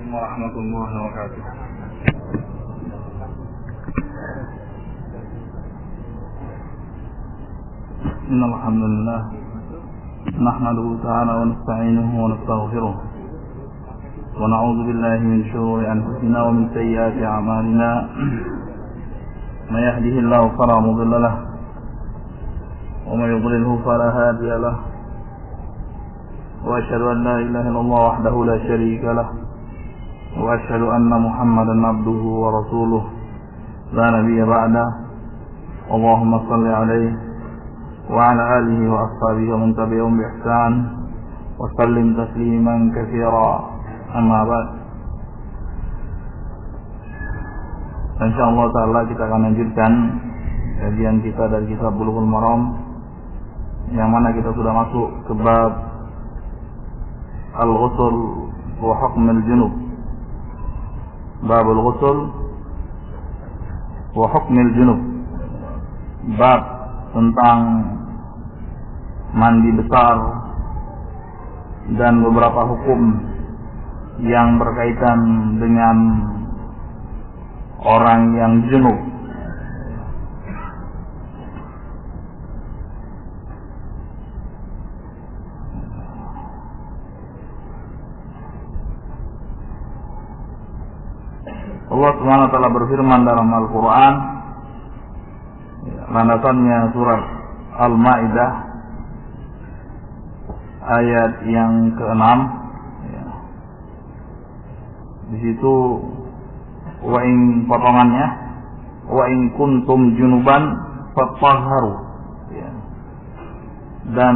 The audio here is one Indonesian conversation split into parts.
Assalamualaikum warahmatullahi wabarakatuh. Innal hamdalillah nahmaduhu ta'ala wa nasta'inuhu wa nastaghfiruh wa na'udzu billahi min shururi anfusina wa min sayyiati a'malina. May yahdihillahu fala mudilla lahu wa may yudlilhu fala hadiya lahu. Wa asyhadu an la ilaha illallah wahdahu la syarika lahu wa asyhadu anna Muhammadan abduhu wa rasuluh la nabiyya ba'da. Allahumma shalli alaihi wa ala alihi wa ashabihi wa man tabi'ahum bi ihsan wa sallim tasliman katsira. Amma ba'd. Insyaallah taala kita akan lanjutkan kajian kita dari kitab Bulughul Maram, yang mana kita sudah masuk ke bab al-ghusl wa hukm al-junub. Bab al-ghusl wa hukm al-junub, bab tentang mandi besar dan beberapa hukum yang berkaitan dengan orang yang junub. Allah Subhanahu wa taala berfirman dalam Al-Qur'an, landasannya surat Al-Maidah ayat yang ke-6. Di situ wa in potongannya wa in kuntum junuban fatahharu, dan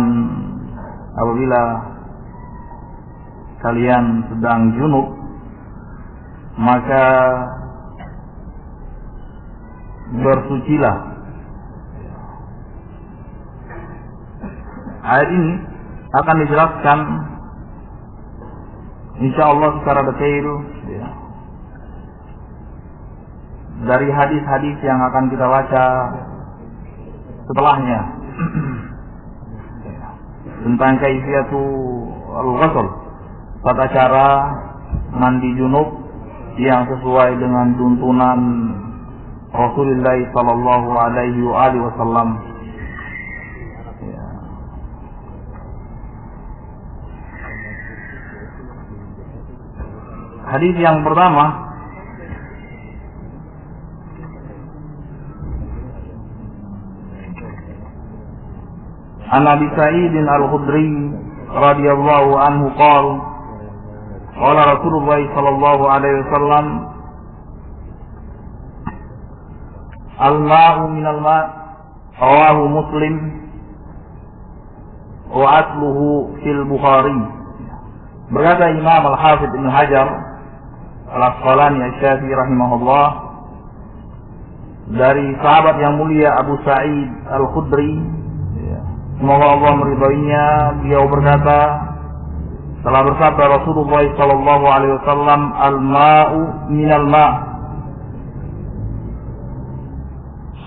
apabila kalian sedang junub maka bersucilah. Ayat ini akan dijelaskan insyaallah secara detail dari hadis-hadis yang akan kita baca setelahnya tentang kaifiyatu al-ghusl, tata cara mandi junub yang sesuai dengan tuntunan Rasulullah sallallahu alaihi wasallam. Hadis yang pertama An Abi Sa'id Al-Khudri radhiyallahu anhu qala qala Rasulullah sallallahu alaihi wasallam al-ma'u minal ma' rawahu Muslim wa asluhu fil Bukhari. Berkata Imam Al-Hafidz Ibnu Hajar Al-Asqalani Asy-Syafi'i rahimahullah dari sahabat yang mulia Abu Sa'id Al-Khudri, semoga Allah meridainya, beliau berkata, telah bersabda Rasulullah sallallahu alaihi wasallam, al-ma'u minal ma',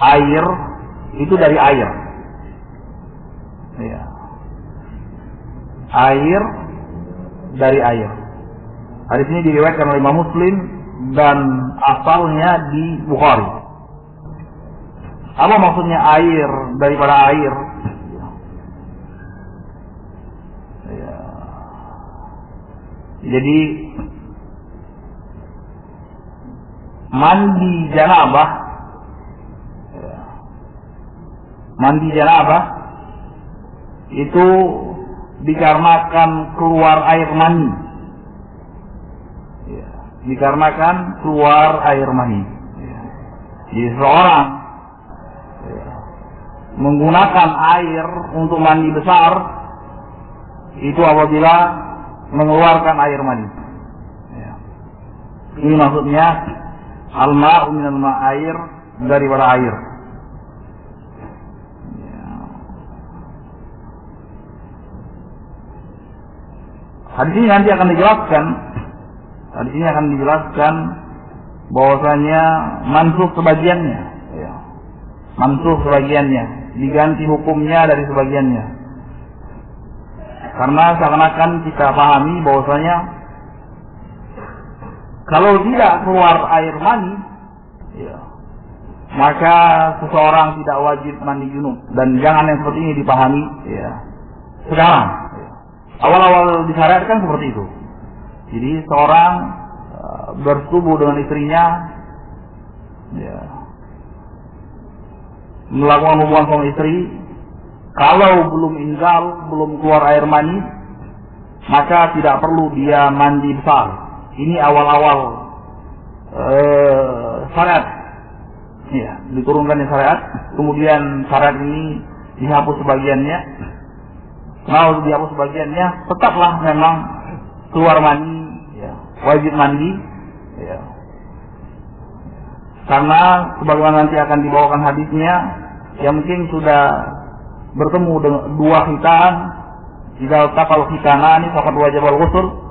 air itu dari air. Air dari air. Hadis ini diriwayatkan oleh Imam Muslim dan asalnya di Bukhari. Apa maksudnya air daripada air? Jadi mandi janabah itu dikarenakan keluar air mani. Dikarenakan keluar air mani. Jadi seorang menggunakan air untuk mandi besar itu apabila mengeluarkan air mani. Ini maksudnya al-ma'u minal ma', air daripada air. Hadis ini nanti akan dijelaskan. Hadis ini akan dijelaskan bahwasanya mansuh sebagiannya, mansuh sebagiannya, diganti hukumnya dari sebagiannya. Karena seakan-akan kita pahami bahwasanya Kalau tidak keluar air mani, ya, maka seseorang tidak wajib mandi junub. Dan jangan yang seperti ini dipahami ya sekarang. Ya. Awal-awal disyariatkan seperti itu. Jadi seorang bersetubuh dengan istrinya, ya, melakukan hubungan suami istri, kalau belum inzal, belum keluar air mani, maka tidak perlu dia mandi besar. Ini awal-awal syariat, ya, diturunkan syariat. Kemudian syariat ini dihapus sebagiannya. Kalau dihapus sebagiannya, tetaplah memang keluar mani, ya, wajib mandi, ya. Karena sebagaimana nanti akan dibawakan hadisnya, yang penting sudah bertemu dengan dua khitan, jika taqal khitanani faqad wajib al-ghusl.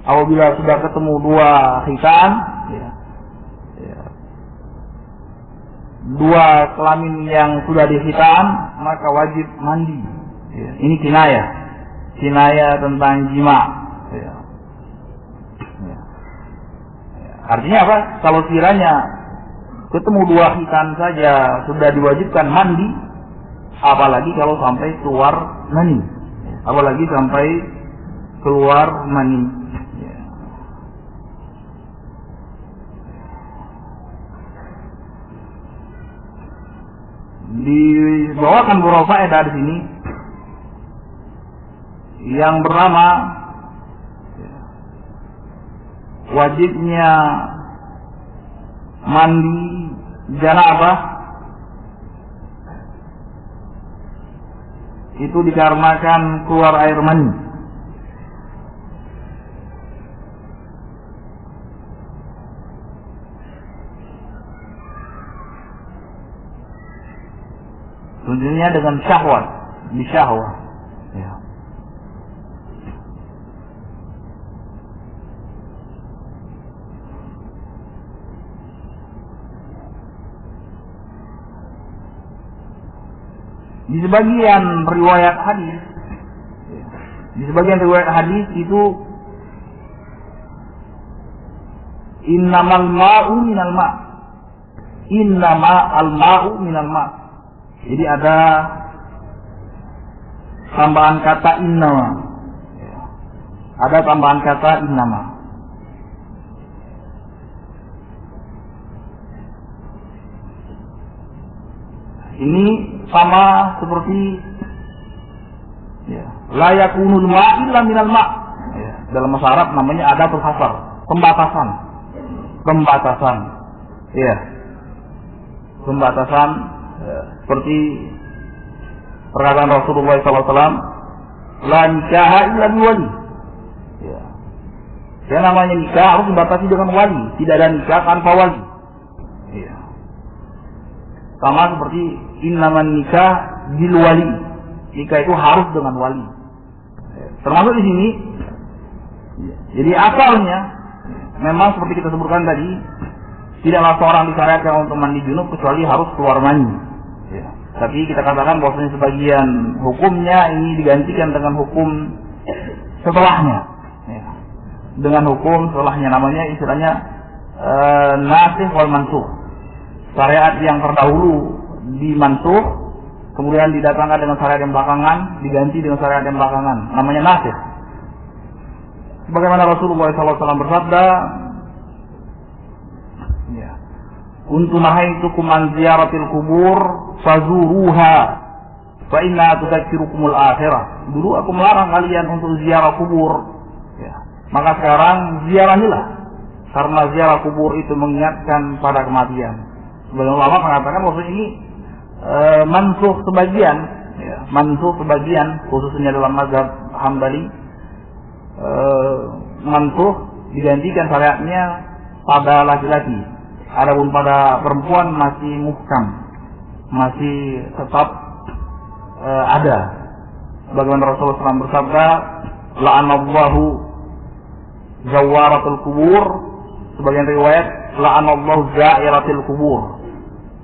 Apabila sudah ketemu dua khitan, ya, ya, dua kelamin yang sudah dikhitan, maka wajib mandi. Ya, ini kinaya tentang jima. Ya. Ya. Artinya apa? Kalau kiranya ketemu dua khitan saja sudah diwajibkan mandi, apalagi kalau sampai keluar mani, apalagi sampai keluar mani. Dibawakan beberapa faedah di sini yang pertama, wajibnya mandi janabah itu dikarenakan keluar air mani. Tentunya dengan syahwat, di syahwat. Ya. Di sebagian riwayat hadis itu innamal ma'u minal ma'. Innama al-ma'u minal ma'. Jadi ada tambahan kata innama. Ada tambahan kata innama. Ini sama seperti ya, la yakunul ma' illa minal ma'. Ya, dalam bahasa Arab namanya ada hasar, pembatasan. Ya. Pembatasan ya, seperti perkataan Rasulullah SAW, la nikaha illa biwali. Ya. Yang namanya nikah harus dibatasi dengan wali, tidak ada nikah tanpa wali. Ya. Sama seperti innaman nikah bil wali. Nikah itu harus dengan wali. Termasuk di sini. Jadi asalnya memang seperti kita sebutkan tadi, tidaklah seorang disyariatkan untuk mandi junub kecuali harus keluar mani. Ya. Tapi kita katakan bahwasanya sebagian hukumnya ini digantikan dengan hukum setelahnya. Ya. Dengan hukum setelahnya, namanya istilahnya nasikh wal mansukh. Syariat yang terdahulu dimansuh, kemudian didatangkan dengan syariat yang belakangan, diganti dengan syariat yang belakangan, namanya nasikh. Sebagaimana Rasulullah SAW bersabda, ya, "Kuntu nahaitukum an ziyaratil kubur fazuruha fa inna tudzakirukumul akhirah." Dulu aku melarang kalian untuk ziarah kubur, ya, maka sekarang ziarahilah, karena ziarah kubur itu mengingatkan pada kematian. Sebagian ulama mengatakan bahwa ini mansuh sebagian, ya, mansuh sebagian, khususnya dalam mazhab Hambali, mansuh digantikan syariatnya pada laki-laki. Adapun pada perempuan masih muhkam, masih tetap ada. Bagaimana Rasulullah SAW bersabda, la'anallahu zawaratul kubur. Sebagian riwayat, la'anallahu za'iratil kubur.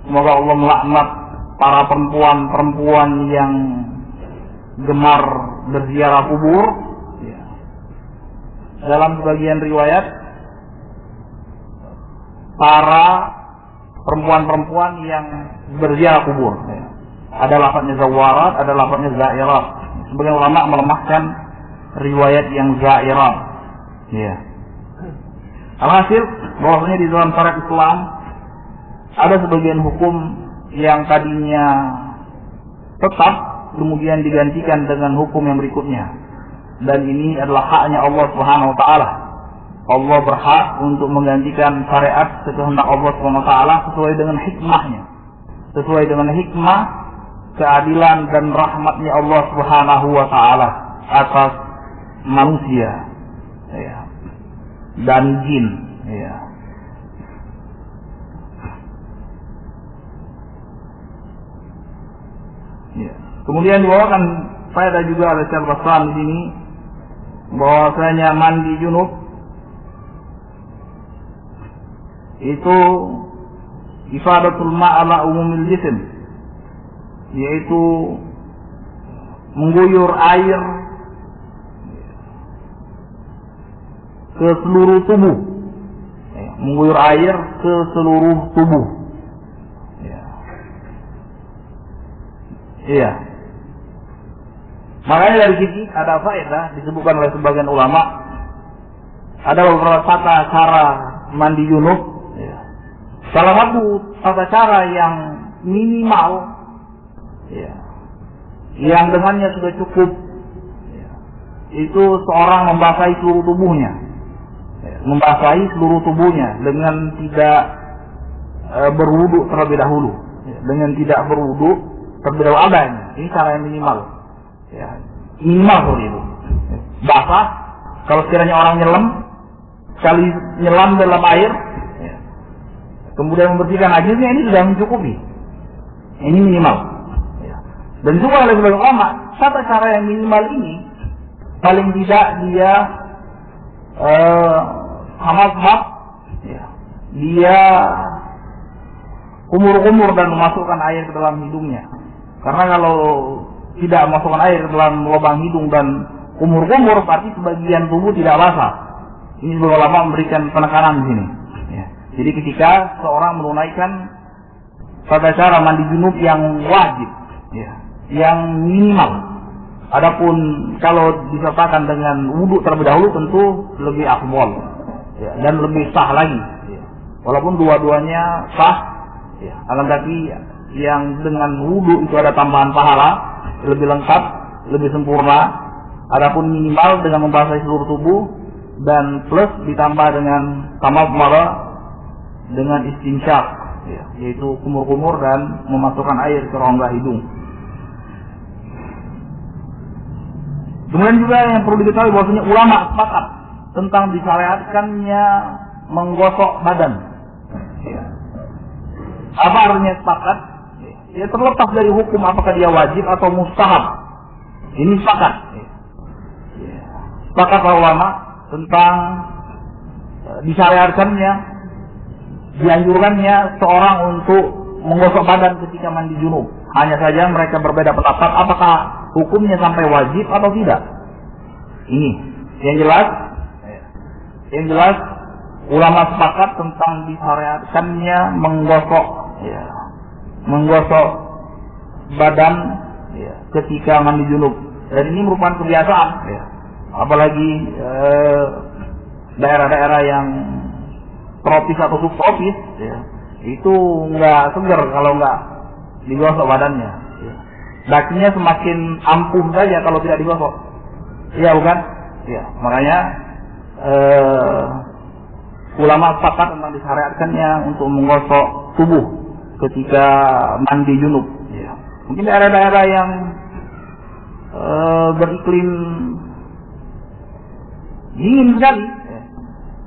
Semoga Allah melaknat para perempuan-perempuan yang gemar berziarah kubur. Dalam sebagian riwayat, para perempuan-perempuan yang berziarah kubur. Ya. Ada lafadznya zawarat, ada lafadznya zairat. Sebagian ulama melemahkan riwayat yang zairat. Ya. Alhasil bahwasanya di dalam syariat Islam ada sebagian hukum yang tadinya tetap kemudian digantikan dengan hukum yang berikutnya. Dan ini adalah haknya Allah Subhanahu wa taala. Allah berhak untuk menggantikan syariat sekehendak Allah Subhanahu wa taala sesuai dengan hikmahnya. Sesuai dengan hikmah, keadilan dan rahmatnya Allah Subhanahu wa taala atas manusia, ya, dan jin, ya. Ya. Kemudian dibawakan faedah juga oleh Syekh Basran di sini bahwasanya mandi junub itu ifadatul ma'ala umumil jism, yaitu mengguyur air ke seluruh tubuh, mengguyur air ke seluruh tubuh. Iya. Makanya dari sini ada faedah disebutkan oleh sebagian ulama, ada beberapa tata cara mandi junub. Ya. Salah satu tata cara yang minimal, ya, yang dengannya sudah cukup, ya, itu seorang membasahi seluruh tubuhnya, ya, membasahi seluruh tubuhnya dengan tidak berwudu terlebih dahulu, ya, dengan tidak berwudu terlebih dahulu adanya. Ini cara yang minimal, ya, minimal seperti itu. Basah, kalau sekiranya orang nyelam, sekali nyelam dalam air, ya, kemudian membersihkan najisnya, ini sudah mencukupi. Ini minimal. Ya. Dan juga oleh sebagian ulama, tata cara yang minimal ini paling tidak dia hamad-hamad, ya, dia kumur-kumur dan memasukkan air ke dalam hidungnya. Karena kalau tidak memasukkan air ke dalam lubang hidung dan kumur-kumur, berarti sebagian tubuh tidak basah. Ini sebagian ulama memberikan penekanan di sini. Ya. Jadi ketika seorang menunaikan tata cara mandi junub yang wajib, ya, yang minimal. Adapun kalau disertakan dengan wudu terlebih dahulu tentu lebih afdal, ya, dan lebih sah lagi. Ya. Walaupun dua-duanya sah, ya, akan tapi yang dengan wudu itu ada tambahan pahala, lebih lengkap, lebih sempurna. Adapun minimal dengan membasahi seluruh tubuh dan plus ditambah dengan tamadmadah dengan istinsyak, ya, yaitu kumur-kumur dan memasukkan air ke rongga hidung. Kemudian juga yang perlu diketahui bahwasanya ulama sepakat tentang disyariatkannya menggosok badan. Ya. Apa artinya sepakat? Ya, terlepas dari hukum apakah dia wajib atau mustahab. Ini sepakat. Ya. Sepakat para ulama tentang disyariatkannya, dianjurkannya seorang untuk menggosok badan ketika mandi junub. Hanya saja mereka berbeda pendapat apakah hukumnya sampai wajib atau tidak. Ini yang jelas ulama sepakat tentang disyariatkannya menggosok badan, ya, ketika mandi junub. Dan ini merupakan kebiasaan, ya. Apalagi daerah-daerah yang tropis atau subtropis, ya, itu nggak segar kalau nggak digosok badannya. Ya. Dakinya semakin ampuh saja kalau tidak digosok. Iya bukan? Ya, makanya ulama sepakat tentang disyariatkannya untuk menggosok tubuh ketika mandi junub. Ya. Mungkin daerah-daerah yang beriklim dingin sekali, ya.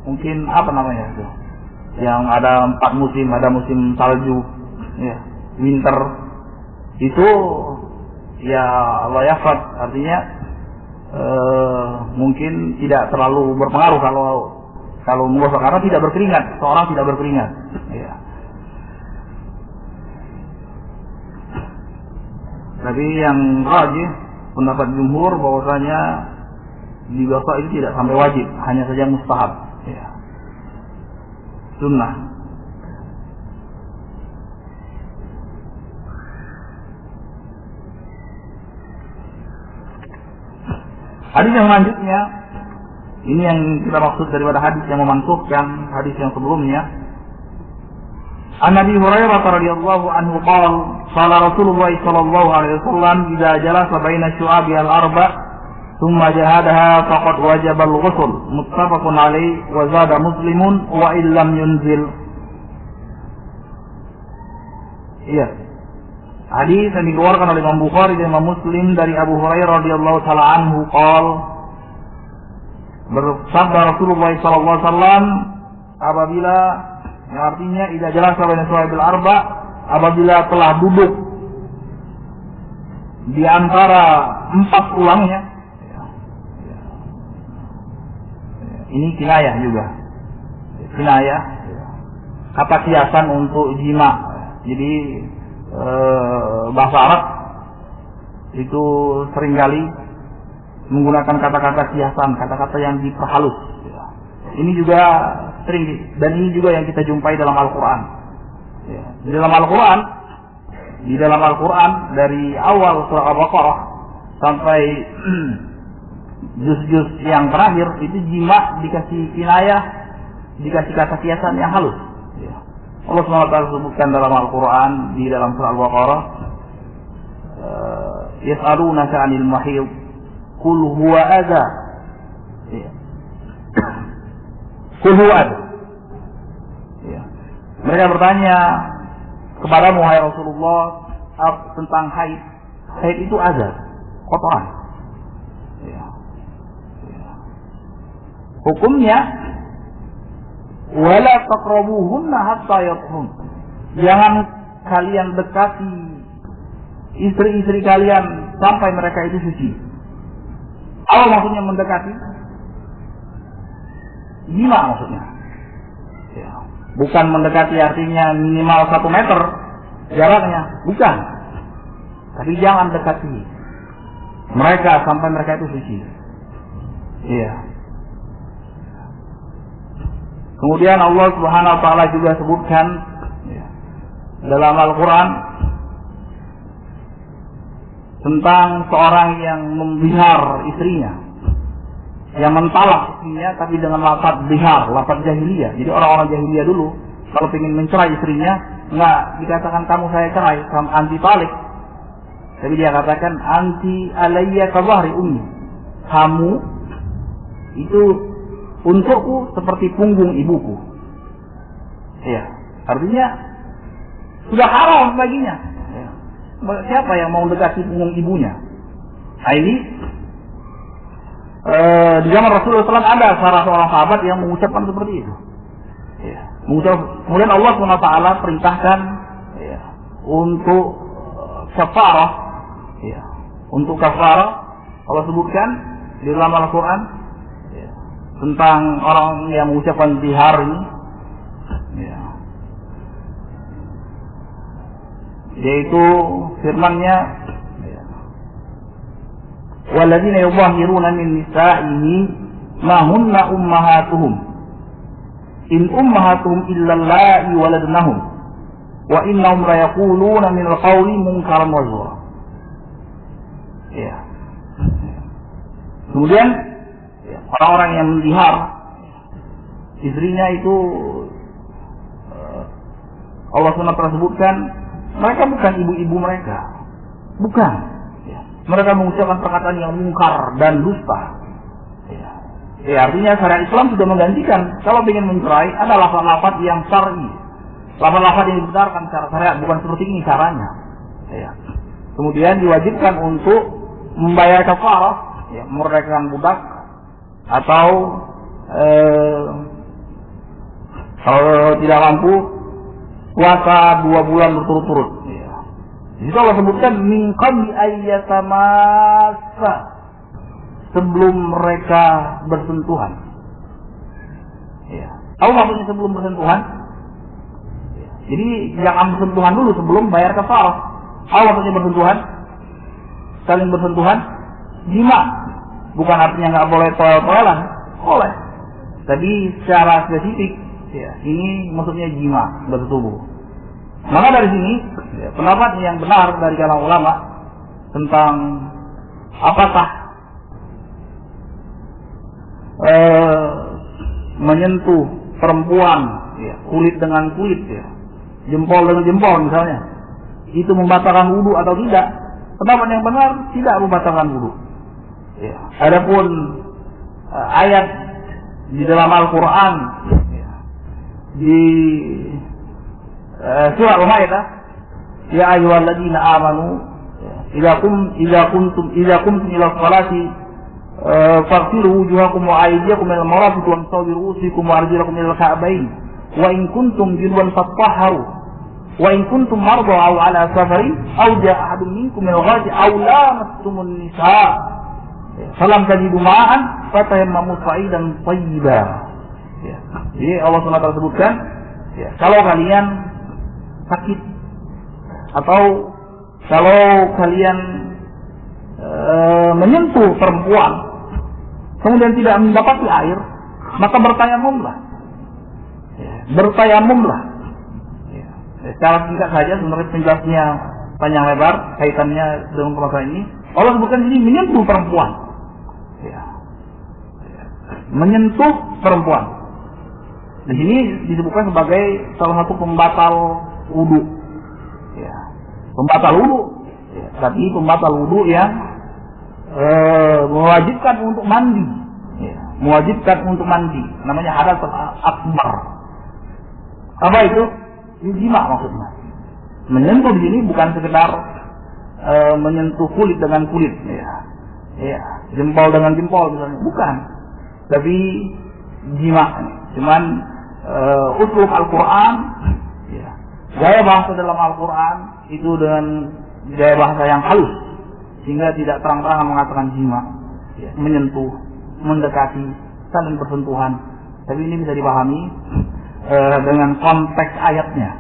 Mungkin apa namanya itu? Yang ada 4 musim, ada musim salju, ya, winter, itu ya Allah yafat, artinya mungkin tidak terlalu berpengaruh kalau menggosok karena tidak berkeringat, seorang tidak berkeringat, ya. Tapi yang rajih pendapat jumhur bahwasanya digosok itu tidak sampai wajib, hanya saja mustahab, ya. Sunnah. Hadis yang selanjutnya, ini yang kita maksud daripada hadis yang memansuhkan hadis yang sebelumnya. An Abi Hurairah radhiyallahu anhu qala Rasulullah sallallahu alaihi wasallam idza jalasa baina syu'abi al-arba thumma jahadaha faqad wajaba al-ghusl muttafaqun alaihi wa zada Muslimun wa illam yunzil. Iya. Hadis yang dikeluarkan oleh Imam Bukhari dan Imam Muslim dari Abu Hurairah radhiyallahu taala anhu bersabda Rasulullah sallallahu alaihi wasallam apabila yang artinya idza jalasa baina syu'abil arba, apabila telah duduk di antara 4 tulangnya. Ini kinayah juga. Kinayah kata kiasan untuk jima. Jadi bahasa Arab itu seringkali menggunakan kata-kata kiasan, kata-kata yang diperhalus. Ini juga sering, dan ini juga yang kita jumpai dalam Al-Quran. Di dalam Al-Quran dari awal surah Al-Baqarah sampai juz-juz yang terakhir itu jima dikasih kinayah, dikasih kata kiasan yang halus. Allah SWT sebutkan dalam Al-Quran di dalam surah Al-Baqarah, yas'alunaka 'anil mahid qul huwa adza. Qul huwa adza. Mereka bertanya kepadamu wahai Rasulullah tentang haid. Haid itu adza, kotoran. Hukumnya wala taqrabuhunna hatta yathhun. Jangan kalian dekati istri-istri kalian sampai mereka itu suci. Apa maksudnya mendekati? Jima maksudnya. Bukan mendekati artinya minimal 1 meter jaraknya, bukan. Tapi jangan dekati mereka sampai mereka itu suci. Iya. Kemudian Allah Subhanahu wa taala juga sebutkan dalam Al-Qur'an tentang seorang yang membihar istrinya, yang mentalak istrinya tapi dengan lafaz bihar, lafaz jahiliyah. Jadi orang-orang jahiliyah dulu kalau ingin mencerai istrinya enggak dikatakan kamu saya cerai, kamu anti talik. Tapi dia katakan anti alayya ka dhahri ummi. Kamu itu untukku seperti punggung ibuku. Iya, artinya sudah haram baginya. Ya. Siapa yang mau mendekati punggung ibunya? Nah, ini di zaman Rasulullah SAW ada salah seorang sahabat yang mengucapkan seperti itu. Ya. Kemudian Allah SWT perintahkan ya, untuk kafarah. Ya. Untuk kafarah Allah sebutkan di dalam Al-Quran ya, tentang orang yang mengucapkan bihar ini. Ya. Yaitu firman-Nya walladzina yudhahiruna min nisa'ihim ma hunna ummahatuhum in ummahatuhum illa allati waladnahum wa innahum la yaquluna min al-qawli munkaran wa zura. Ya. Kemudian orang-orang yang mendihar istrinya itu Allah SWT sebutkan mereka bukan ibu-ibu mereka, bukan. Mereka mengucapkan perkataan yang mungkar dan dusta. Ya, artinya syariat Islam sudah menggantikan kalau ingin mencerai ada lafaz-lafaz yang syar'i, lafaz-lafaz yang dibenarkan secara syariat, bukan seperti ini caranya. Ya. Kemudian diwajibkan untuk membayar kafarah, ya, memerdekakan budak atau kalau tidak mampu puasa 2 bulan berturut-turut. Jadi Allah sebutkan min qabli ayyatamassa, sebelum mereka bersentuhan. Ya. Tahu maksudnya sebelum bersentuhan? Ya. Jadi jangan bersentuhan dulu sebelum bayar kafarah. Tahu maksudnya bersentuhan? Saling bersentuhan, jima. Bukan artinya nggak boleh toel-toelan, boleh. Tapi secara spesifik, ya, ini maksudnya jima, bertubuh. Maka dari sini ya, pendapat yang benar dari kalangan ulama tentang apakah menyentuh perempuan, ya, kulit dengan kulit, ya, jempol dengan jempol misalnya, itu membatalkan wudu atau tidak? Pendapat yang benar tidak membatalkan wudu. Ya. Adapun ayat di dalam Al-Quran, ya, di surah Al-Maidah, ya ayyuhalladzina amanu idza kuntum ila sholati faghsilu wujuhakum wa aydiyakum ila al-marafiq wamsahu bi ru'usikum wa arjulakum ila al-ka'bayn wa in kuntum junuban fatahharu wa in kuntum marda aw ala safarin aw jaa ahadun minkum min al-ghaibi aw lamastumun nisaa falam tajidu ma'an fatayammamu sa'idan thayyiban. Ya. Jadi Allah SWT sebutkan, ya, kalau kalian sakit atau kalau kalian menyentuh perempuan kemudian tidak mendapati air, maka bertayamumlah. Ya, bertayamumlah. Ya. Secara singkat saja, sebenarnya penjelasnya panjang lebar kaitannya dengan permasalahan ini. Allah sebutkan ini menyentuh perempuan. Ya. Ya. Menyentuh perempuan. Di sini disebutkan sebagai salah satu pembatal wudu. Ya. Pembatal wudu. Ya. Tapi pembatal wudu yang mewajibkan untuk mandi, ya, mewajibkan untuk mandi, namanya hadath akbar. Apa itu? Jima maksudnya. Menyentuh di sini bukan sekedar menyentuh kulit dengan kulit, ya, ya, jempol dengan jempol misalnya, bukan. Tapi jima, cuman uslub Al-Quran, ya, gaya bahasa dalam Al-Quran itu dengan gaya bahasa yang halus, sehingga tidak terang-terangan mengatakan jima, ya, menyentuh, mendekati, saling bersentuhan. Tapi ini bisa dipahami dengan konteks ayatnya.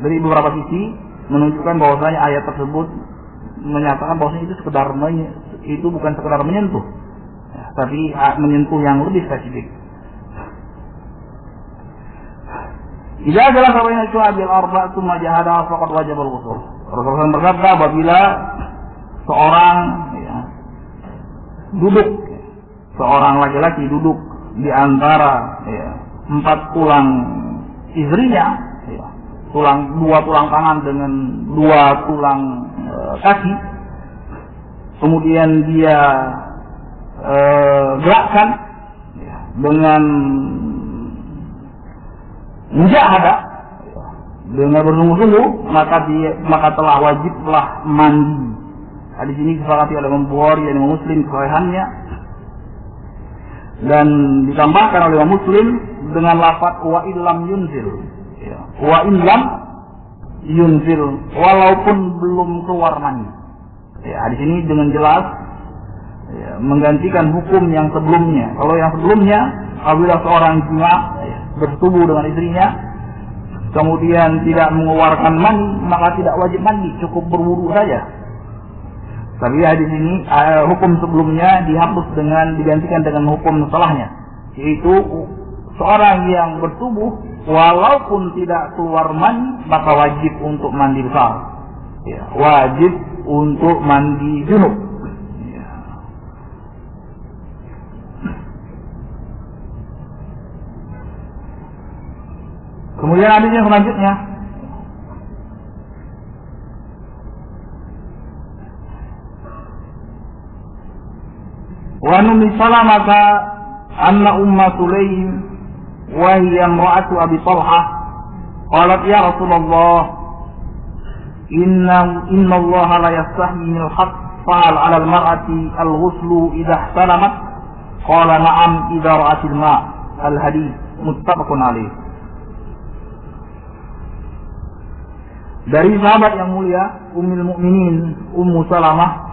Dari beberapa sisi menunjukkan bahwasanya ayat tersebut menyatakan bahwasanya itu bukan sekedar menyentuh, ya, tapi menyentuh yang lebih spesifik. Idza jalasa baina syu'abil arba' tsumma jahada faqad wajaba al-ghusl. Rasulullah berkata, apabila seorang, ya, duduk, seorang laki-laki duduk di antara, ya, 4 tulang istrinya, ya, dua tulang tangan dengan 2 tulang kaki, kemudian dia gerakkan, ya, dengan mujahadah, ya, dengan bersungguh-sungguh, maka telah wajiblah mandi. Di sini disepakati oleh Imam Bukhari dan Imam Muslim kesahihannya, dan ditambahkan oleh Imam Muslim dengan lafaz wa illam yunzil, ya, wa illam yunzil, walaupun belum keluar mani. Ya, di sini dengan jelas, ya, menggantikan hukum yang sebelumnya. Kalau yang sebelumnya apabila seorang jima, ya, bertubuh dengan istrinya kemudian tidak mengeluarkan mani, maka tidak wajib mandi, cukup berwudu saja. Tapi hadis ini hukum sebelumnya digantikan dengan hukum setelahnya, yaitu seorang yang bertubuh walaupun tidak keluar mani maka wajib untuk mandi besar, ya, wajib untuk mandi junub. Ya. Kemudian hadis yang selanjutnya, wa Ummi Salamah anna Umma Sulaim wa hiya imra'atu Abi Talha qalat ya Rasulullah inna Allah la yastahyi min al-haqq fa'al 'ala al-mar'ati al-ghuslu idha ihtalamat qala na'am idha ra'at al-ma' al-hadith muttafaqun alaih. Dari sahabat yang mulia Ummul Mukminin Ummu Salamah,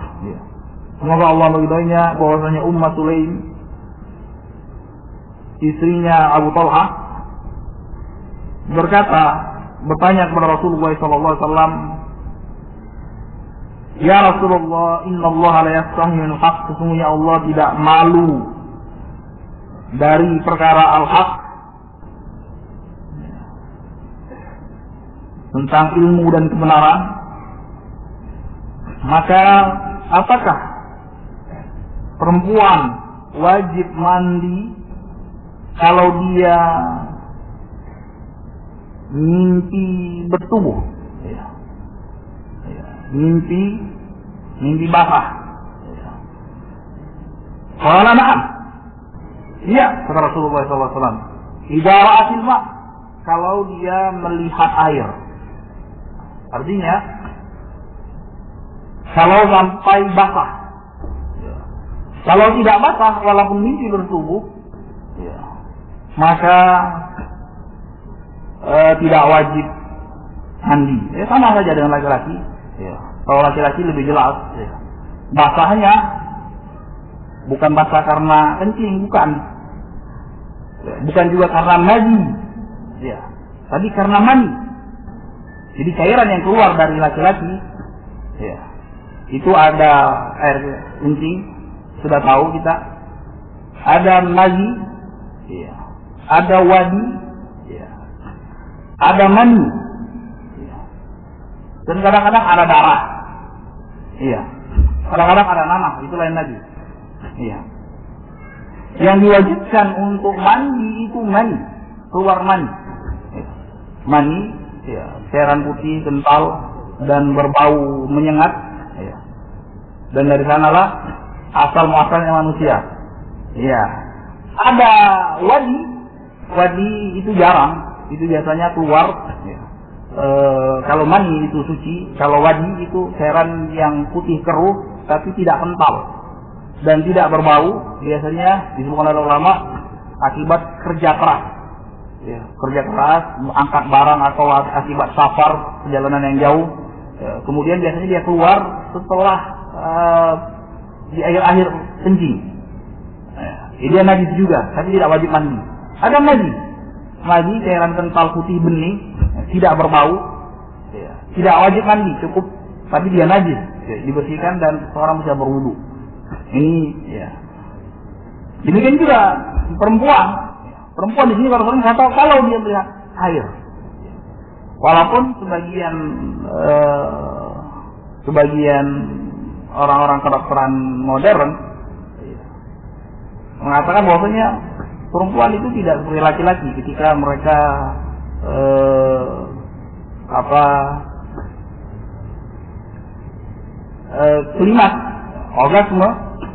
semoga Allah meridainya, bahwasanya Ummu Sulaim istrinya Abu Talha bertanya kepada Rasulullah SAW, ya Rasulullah, inna Allah la yastahi min al-haq, sesungguhnya Allah tidak malu dari perkara al-haq, tentang ilmu dan kebenaran. Maka apakah perempuan wajib mandi kalau dia mimpi bertubuh, ya. Ya. Mimpi basah. Ya. Qala na'am. Iya, kata Rasulullah SAW. Idza ra'atil ma', kalau dia melihat air. Artinya kalau sampai basah. Ya. Kalau tidak basah walaupun mimpi bertubuh, ya, maka tidak wajib mandi. Ya, sama saja dengan laki-laki. Ya. Kalau laki-laki lebih jelas. Ya. Basahnya bukan basah karena kencing, bukan. Ya. Bukan juga karena mani. Ya. Tadi karena mani. Jadi cairan yang keluar dari laki-laki, ya, itu ada air kencing, sudah tahu kita. Ada mani, ya. Ada wadi, ya. Ada mani, ya. Dan kadang-kadang ada darah, iya. Kadang-kadang ada nanah, itu lain lagi, iya. Yang diwajibkan untuk mandi itu mani, keluar mani, ya. Mani, ya, cairan putih kental dan berbau menyengat, ya. Dan dari sanalah asal muasalnya manusia, ya. Ada wadi itu jarang, itu biasanya keluar, ya. Kalau mani itu suci, kalau wadi itu cairan yang putih keruh tapi tidak kental dan tidak berbau, biasanya disebutkan oleh ulama akibat kerja keras, ya, kerja keras, angkat barang atau akibat safar, perjalanan yang jauh, ya. Kemudian biasanya dia keluar setelah di akhir-akhir kencing, ya. Dia najis juga, tapi tidak wajib mandi. Ada mandi cairan kental putih bening, tidak berbau, ya. Tidak wajib mandi, cukup tapi dia najis, ya, dibersihkan dan seorang bisa berwudu. Ini, ya. Demikian juga perempuan di sini kalau dia melihat air, walaupun sebagian orang-orang kedokteran modern mengatakan bahwasanya perempuan itu tidak seperti laki-laki ketika mereka klimaks, orgasme,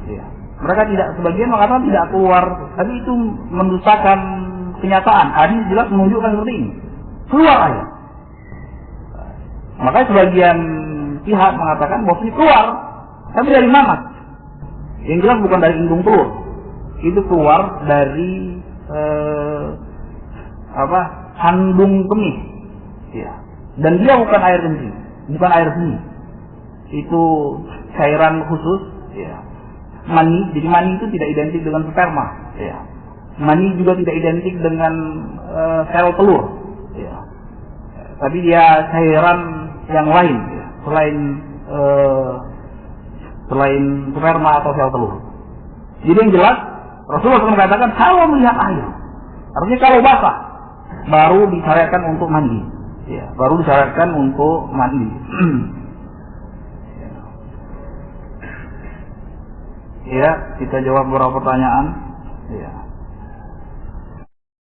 ya. Mereka tidak, sebagian mengatakan tidak keluar, tapi itu mendustakan kenyataan. Hadis jelas menunjukkan seperti ini, keluar aja. Makanya sebagian pihak mengatakan bahwasanya keluar, tapi dari mana? Yang jelas bukan dari indung telur, itu keluar dari kandung kemih, ya. Dan dia bukan air kencing, bukan air seni, itu cairan khusus, ya. Mani, jadi mani itu tidak identik dengan sperma, ya. Mani juga tidak identik dengan sel telur, ya. Tapi dia cairan yang lain, ya. Selain sperma atau sel telur. Jadi yang jelas Rasulullah SAW mengatakan kalau melihat air, artinya kalau basah baru disyariatkan untuk mandi, ya, baru disyariatkan untuk mandi. Ya, kita jawab beberapa pertanyaan.